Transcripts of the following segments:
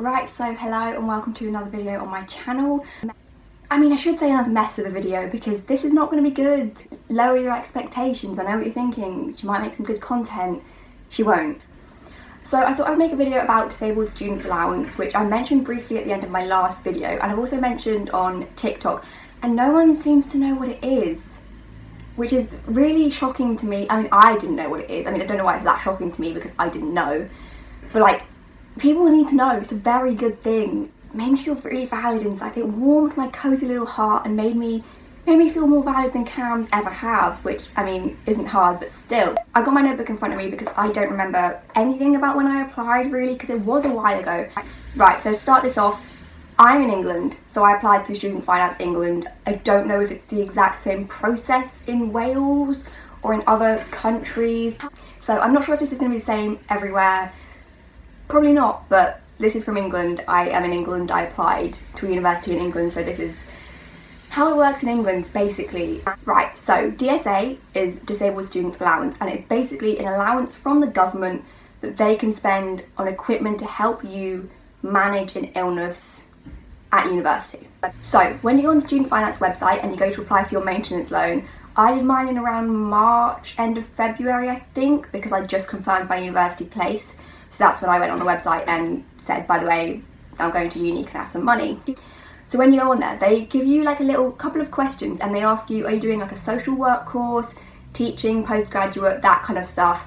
Right, so hello and welcome to another video on my channel. I should say another mess of a video because this is not going to be good. Lower your expectations. I know what you're thinking. She might make some good content. She won't. So I thought I would make a video about disabled students allowance, which I mentioned briefly at the end of my last video, and I've also mentioned on TikTok, and no one seems to know what it is, which is really shocking to me. I didn't know what it is. I don't know why it's that shocking to me because I didn't know, but people need to know. It's a very good thing. It made me feel really valid inside. It warmed my cozy little heart and made me feel more valid than Cams ever have, which isn't hard, but still. I got my notebook in front of me because I don't remember anything about when I applied really, because it was a while ago. Right, so to start this off, I'm in England, so I applied through Student Finance England. I don't know if it's the exact same process in Wales or in other countries, so I'm not sure if this is going to be the same everywhere. Probably not, but this is from England. I am in England. I applied to a university in England, so this is how it works in England, basically. Right, so DSA is Disabled Students Allowance, and it's basically an allowance from the government that they can spend on equipment to help you manage an illness at university. So when you go on the Student Finance website and you go to apply for your maintenance loan, I did mine in around March, end of February, I think, because I just confirmed my university place. So that's when I went on the website and said, by the way, I'm going to uni, can I have some money? So when you go on there, they give you a little couple of questions, and they ask you, are you doing a social work course, teaching, postgraduate, that kind of stuff.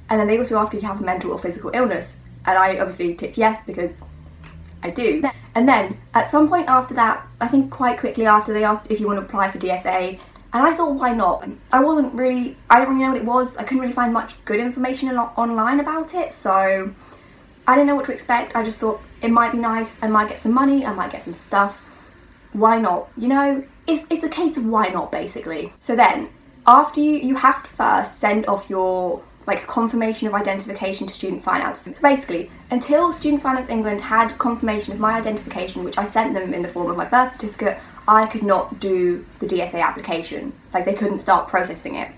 And then they also ask if you have a mental or physical illness. And I obviously ticked yes because I do. And then at some point after that, I think quite quickly after, they asked if you want to apply for DSA. And I thought, why not? I didn't really know what it was. I couldn't really find much good information online about it, so I didn't know what to expect. I just thought it might be nice, I might get some money, I might get some stuff. Why not? It's a case of why not, basically. So then, after you have to first send off your confirmation of identification to Student Finance. So basically, until Student Finance England had confirmation of my identification, which I sent them in the form of my birth certificate, I could not do the DSA application. They couldn't start processing it.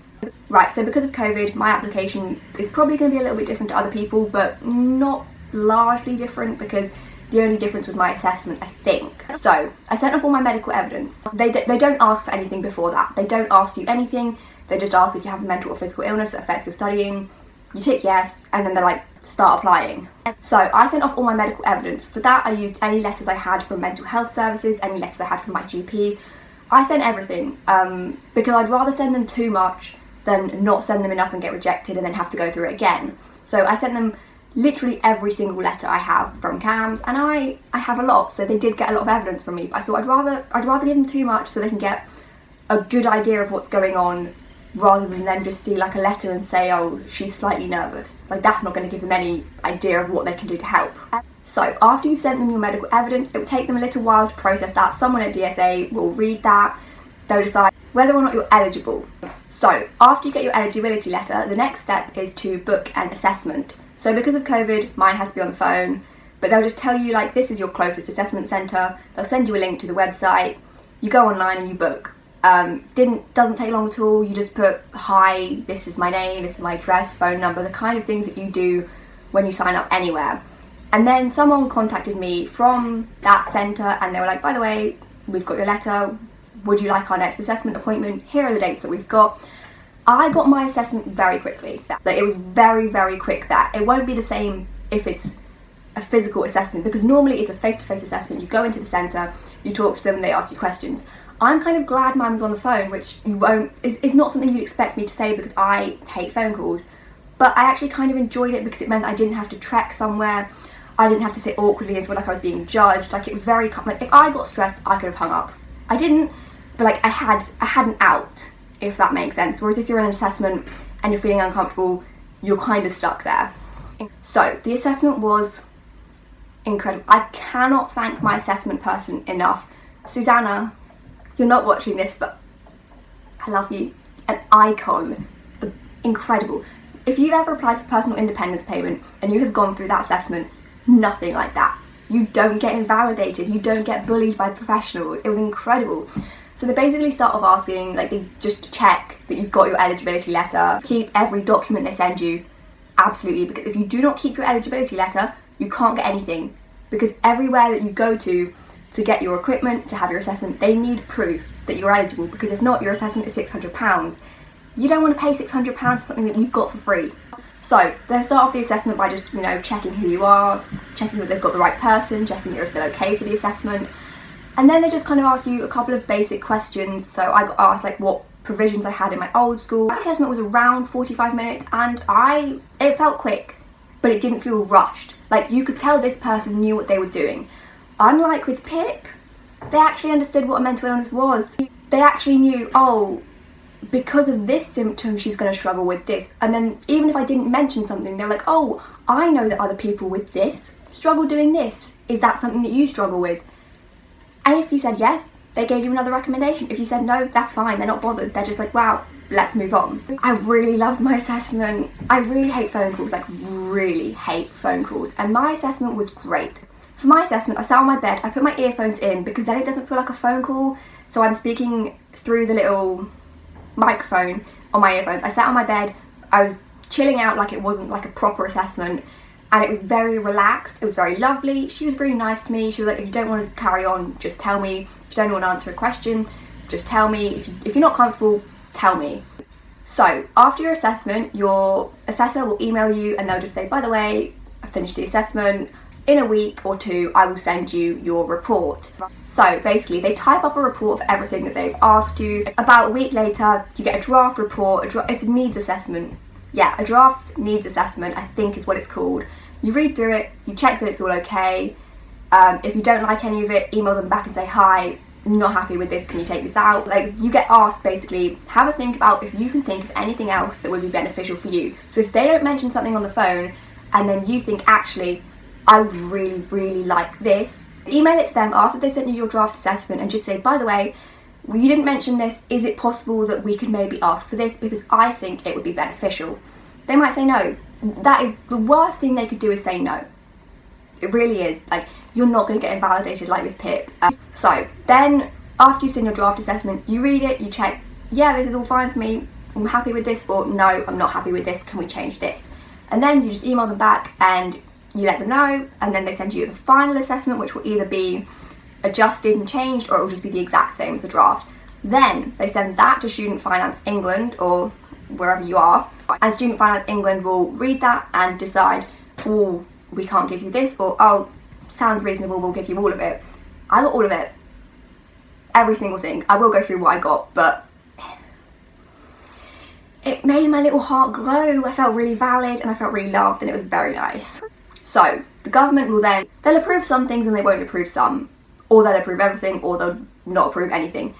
Right, so because of COVID, my application is probably going to be a little bit different to other people, but not largely different, because the only difference was my assessment, I think. So I sent off all my medical evidence. They don't ask for anything before that. They don't ask you anything. They just ask if you have a mental or physical illness that affects your studying. You tick yes, and then they're like, start applying. So I sent off all my medical evidence. For that, I used any letters I had from mental health services, any letters I had from my GP. I sent everything because I'd rather send them too much than not send them enough and get rejected and then have to go through it again. So I sent them literally every single letter I have from Cams, and I have a lot, so they did get a lot of evidence from me. But I thought I'd rather give them too much so they can get a good idea of what's going on, rather than them just see a letter and say, oh, she's slightly nervous. That's not going to give them any idea of what they can do to help. So after you've sent them your medical evidence, it will take them a little while to process that. Someone at DSA will read that. They'll decide whether or not you're eligible. So after you get your eligibility letter, the next step is to book an assessment. So because of COVID, mine has to be on the phone, but they'll just tell you this is your closest assessment centre. They'll send you a link to the website. You go online and you book. Doesn't take long at all. You just put, hi, this is my name, this is my address, phone number, the kind of things that you do when you sign up anywhere. And then someone contacted me from that centre, and they were like, by the way, we've got your letter, would you like our next assessment appointment? Here are the dates that we've got. I got my assessment very quickly. It was very, very quick. That it won't be the same if it's a physical assessment, because normally it's a face-to-face assessment. You go into the centre, you talk to them, they ask you questions. I'm kind of glad mine was on the phone, which is not something you'd expect me to say because I hate phone calls. But I actually kind of enjoyed it because it meant I didn't have to trek somewhere. I didn't have to sit awkwardly and feel like I was being judged. It was very, if I got stressed, I could have hung up. I didn't, but I had an out, if that makes sense. Whereas if you're in an assessment and you're feeling uncomfortable, you're kind of stuck there. So the assessment was incredible. I cannot thank my assessment person enough. Susanna, you're not watching this, but I love you. An icon. Incredible. If you've ever applied for personal independence payment and you have gone through that assessment, nothing like that. You don't get invalidated. You don't get bullied by professionals. It was incredible. So they basically start off asking, they just check that you've got your eligibility letter. Keep every document they send you. Absolutely. Because if you do not keep your eligibility letter, you can't get anything. because everywhere that you go to get your equipment, to have your assessment, they need proof that you're eligible, because if not, your assessment is £600. You don't want to pay £600 for something that you've got for free. So they start off the assessment by just, checking who you are, checking that they've got the right person, checking that you're still okay for the assessment. And then they just kind of ask you a couple of basic questions. So I got asked like what provisions I had in my old school. My assessment was around 45 minutes and it felt quick, but it didn't feel rushed. Like, you could tell this person knew what they were doing. Unlike with PIP, they actually understood what a mental illness was. They actually knew, oh, because of this symptom, she's going to struggle with this. And then even if I didn't mention something, they were like, oh, I know that other people with this struggle doing this. Is that something that you struggle with? And if you said yes, they gave you another recommendation. If you said no, that's fine. They're not bothered. They're just like, wow, let's move on. I really loved my assessment. I really hate phone calls, like really hate phone calls. And my assessment was great. For my assessment, I sat on my bed, I put my earphones in because then it doesn't feel like a phone call. So I'm speaking through the little microphone on my earphones. I sat on my bed, I was chilling out like it wasn't like a proper assessment, and it was very relaxed. It was very lovely. She was really nice to me. She was like, if you don't want to carry on, just tell me. If you don't want to answer a question, just tell me. If you're not comfortable, tell me. So after your assessment, your assessor will email you and they'll just say, by the way, I finished the assessment. In a week or two, I will send you your report. So basically, they type up a report of everything that they've asked you. About a week later, you get a draft report. It's a needs assessment. Yeah, a draft needs assessment, I think is what it's called. You read through it, you check that it's all okay. If you don't like any of it, email them back and say, hi, not happy with this, can you take this out? Like, you get asked basically, have a think about if you can think of anything else that would be beneficial for you. So if they don't mention something on the phone and then you think, actually, I would really, really like this, email it to them after they sent you your draft assessment and just say, by the way, you didn't mention this, is it possible that we could maybe ask for this because I think it would be beneficial? They might say no. That is the worst thing they could do, is say no. It really is. Like, you're not going to get invalidated like with PIP. So then after you've seen your draft assessment, you read it, you check, yeah, this is all fine for me, I'm happy with this, or no, I'm not happy with this, can we change this? And then you just email them back and you let them know, and then they send you the final assessment, which will either be adjusted and changed or it will just be the exact same as the draft. Then they send that to Student Finance England or wherever you are, and Student Finance England will read that and decide, oh, we can't give you this, or oh, sounds reasonable, we'll give you all of it. I got all of it. Every single thing. I will go through what I got, but it made my little heart glow. I felt really valid and I felt really loved, and it was very nice. So the government will they'll approve some things and they won't approve some, or they'll approve everything or they'll not approve anything.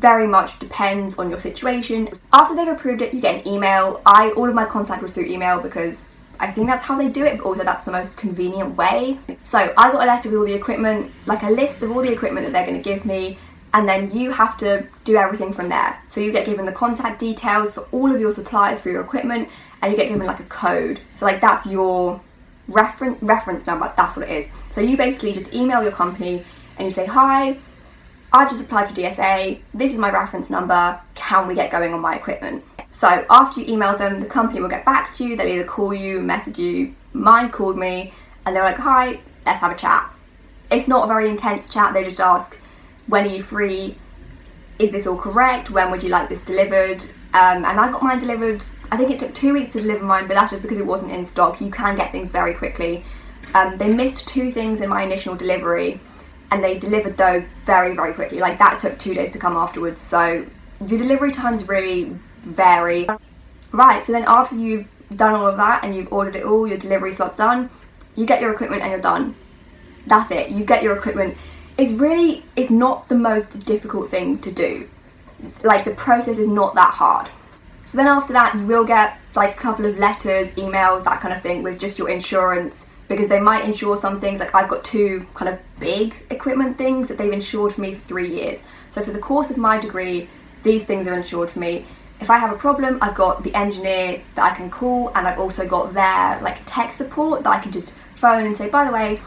Very much depends on your situation. After they've approved it, you get an email. All of my contact was through email because I think that's how they do it, but also that's the most convenient way. So I got a letter with all the equipment, like a list of all the equipment that they're going to give me, and then you have to do everything from there. So you get given the contact details for all of your suppliers for your equipment, and you get given like a code. So like that's your reference number, that's what it is. So you basically just email your company and you say, hi, I've just applied for DSA, this is my reference number, can we get going on my equipment? So after you email them, the company will get back to you. They'll either call you, message you. Mine called me and they're like, hi, let's have a chat. It's not a very intense chat. They just ask, when are you free? Is this all correct? When would you like this delivered? And I got mine delivered. I think it took 2 weeks to deliver mine, but that's just because it wasn't in stock. You can get things very quickly. They missed 2 things in my initial delivery and they delivered those very, very quickly. Like, that took 2 days to come afterwards. So your delivery times really vary. Right, so then after you've done all of that and you've ordered it all, your delivery slot's done, you get your equipment and you're done. That's it, you get your equipment. It's not the most difficult thing to do. Like, the process is not that hard. So then after that, you will get like a couple of letters, emails, that kind of thing with just your insurance, because they might insure some things. Like, I've got 2 kind of big equipment things that they've insured for me for 3 years. So for the course of my degree, these things are insured for me. If I have a problem, I've got the engineer that I can call, and I've also got their like tech support that I can just phone and say, by the way,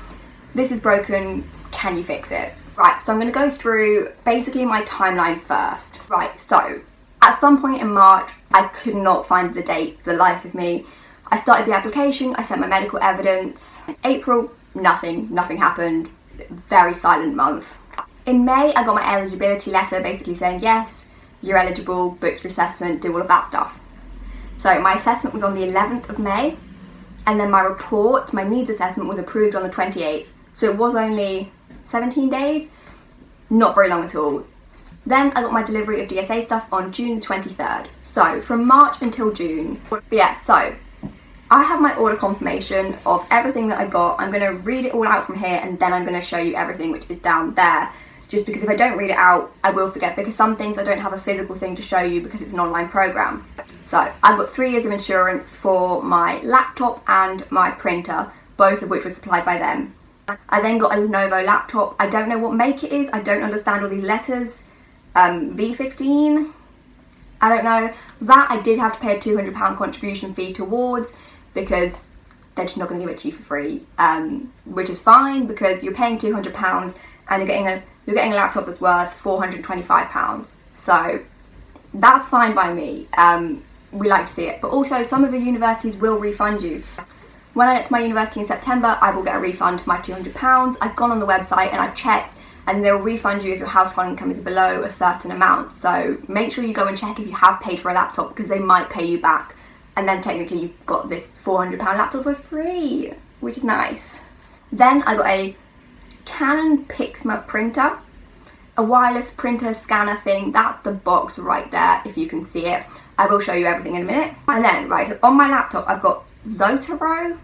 this is broken, can you fix it? Right, so I'm going to go through basically my timeline first. Right, so at some point in March, I could not find the date for the life of me. I started the application, I sent my medical evidence. In April, nothing happened. Very silent month. In May, I got my eligibility letter basically saying, yes, you're eligible, book your assessment, do all of that stuff. So my assessment was on the 11th of May, and then my report, my needs assessment, was approved on the 28th. So it was only 17 days, not very long at all. Then I got my delivery of DSA stuff on June the 23rd. So from March until June. But yeah, so I have my order confirmation of everything that I got. I'm going to read it all out from here, and then I'm going to show you everything which is down there. Just because if I don't read it out, I will forget, because some things I don't have a physical thing to show you because it's an online program. So I've got 3 years of insurance for my laptop and my printer, both of which were supplied by them. I then got a Lenovo laptop. I don't know what make it is. I don't understand all these letters. V15. I don't know. That I did have to pay a £200 contribution fee towards, because they're just not going to give it to you for free, which is fine because you're paying £200 and you're getting a laptop that's worth £425. So that's fine by me. We like to see it, but also some of the universities will refund you. When I get to my university in September, I will get a refund for my £200. I've gone on the website and I've checked, and they'll refund you if your household income is below a certain amount. So make sure you go and check if you have paid for a laptop, because they might pay you back, and then technically you've got this £400 laptop for free, which is nice. Then I got a Canon Pixma printer, a wireless printer scanner thing. That's the box right there, if you can see it. I will show you everything in a minute. And then, right, so on my laptop I've got Zotero,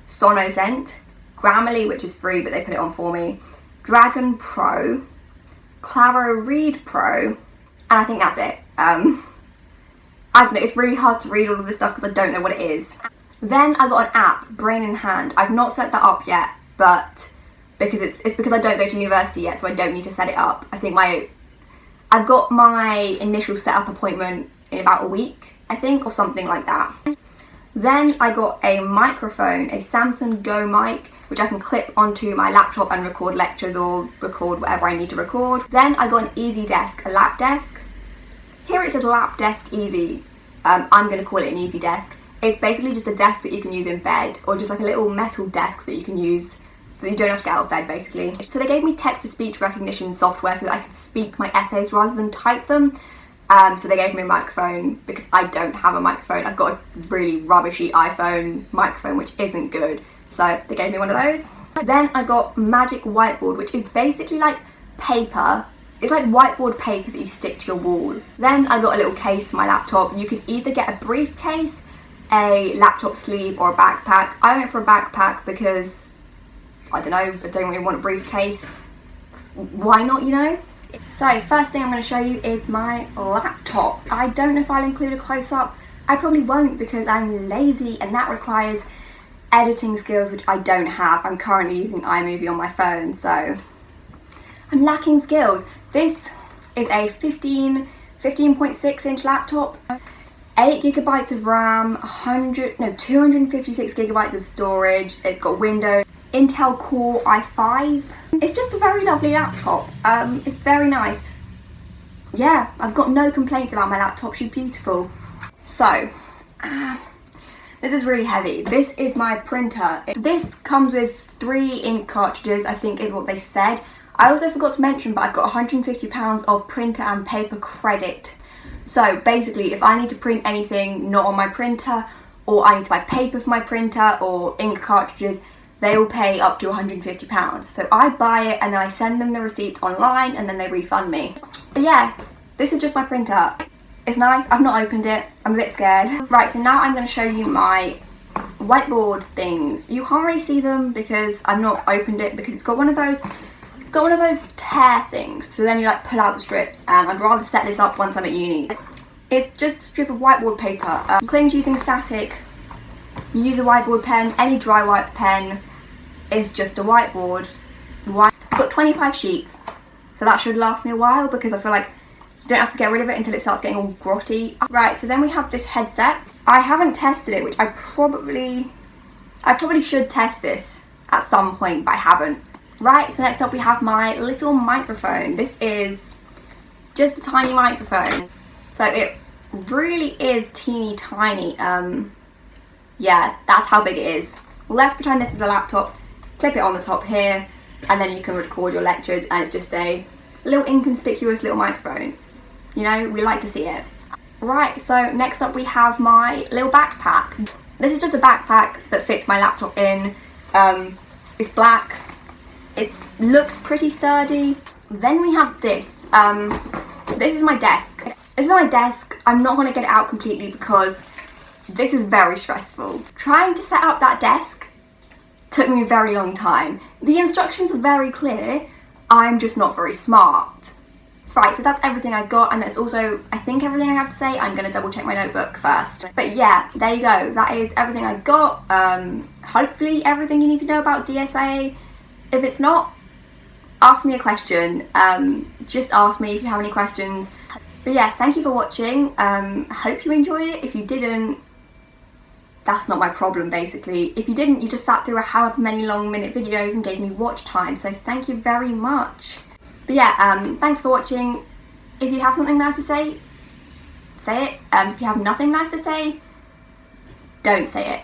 Sonoscent, Grammarly, which is free but they put it on for me, Dragon Pro, Claro Read Pro, and I think that's it. I don't know, it's really hard to read all of this stuff because I don't know what it is. Then I got an app, Brain in Hand. I've not set that up yet, but because it's because I don't go to university yet, so I don't need to set it up. I think I've got my initial setup appointment in about a week, I think, or something like that. Then I got a microphone, a Samsung Go mic, which I can clip onto my laptop and record lectures or record whatever I need to record. Then I got an Easy Desk, a lap desk. Here it says Lap Desk Easy. I'm going to call it an Easy Desk. It's basically just a desk that you can use in bed, or just like a little metal desk that you can use so that you don't have to get out of bed, basically. So they gave me text-to-speech recognition software so that I could speak my essays rather than type them. So they gave me a microphone because I don't have a microphone. I've got a really rubbishy iPhone microphone which isn't good. So they gave me one of those. Then I got Magic Whiteboard, which is basically like paper. It's like whiteboard paper that you stick to your wall. Then I got a little case for my laptop. You could either get a briefcase, a laptop sleeve, or a backpack. I went for a backpack because, I don't know, I don't really want a briefcase. Why not, you know? So first thing I'm going to show you is my laptop. I don't know if I'll include a close-up. I probably won't because I'm lazy and that requires editing skills which I don't have. I'm currently using iMovie on my phone, so I'm lacking skills. This is a 15.6 inch laptop, 8 gigabytes of RAM, 256 gigabytes of storage. It's got Windows, Intel Core i5. It's just a very lovely laptop. It's very nice. Yeah, I've got no complaints about my laptop. She's beautiful. So, this is really heavy. This is my printer. This comes with 3 ink cartridges, I think is what they said. I also forgot to mention, but I've got £150 of printer and paper credit. So basically, if I need to print anything not on my printer, or I need to buy paper for my printer, or ink cartridges, they will pay up to £150. So I buy it and then I send them the receipt online and then they refund me. But yeah, this is just my printer. It's nice. I've not opened it. I'm a bit scared. Right, so now I'm going to show you my whiteboard things. You can't really see them because I've not opened it because it's got one of those tear things. So then you like pull out the strips, and I'd rather set this up once I'm at uni. It's just a strip of whiteboard paper. You cleans using static. You use a whiteboard pen, any dry wipe pen. It's just a whiteboard. I've got 25 sheets, so that should last me a while because I feel like you don't have to get rid of it until it starts getting all grotty. Right, so then we have this headset. I haven't tested it, which I probably should test this at some point, but I haven't. Right, so next up we have my little microphone. This is just a tiny microphone. So it really is teeny tiny. Yeah, that's how big it is. Let's pretend this is a laptop. clip it on the top here, and then you can record your lectures, and it's just a little inconspicuous little microphone. You know, we like to see it. Right, so next up we have my little backpack. This is just a backpack that fits my laptop in. It's black. It looks pretty sturdy. Then we have this. This is my desk. This is my desk. I'm not going to get it out completely because this is very stressful. Trying to set up that desk took me a very long time. The instructions are very clear. I'm just not very smart. Right, so that's everything I got, and that's also, I think, everything I have to say. I'm going to double check my notebook first. But yeah, there you go. That is everything I got. Hopefully everything you need to know about DSA. If it's not, ask me a question. Just ask me if you have any questions. But yeah, thank you for watching. I hope you enjoyed it. If you didn't, that's not my problem, basically. If you didn't, you just sat through however many long minute videos and gave me watch time, so thank you very much. But yeah, thanks for watching. If you have something nice to say, say it. If you have nothing nice to say, don't say it.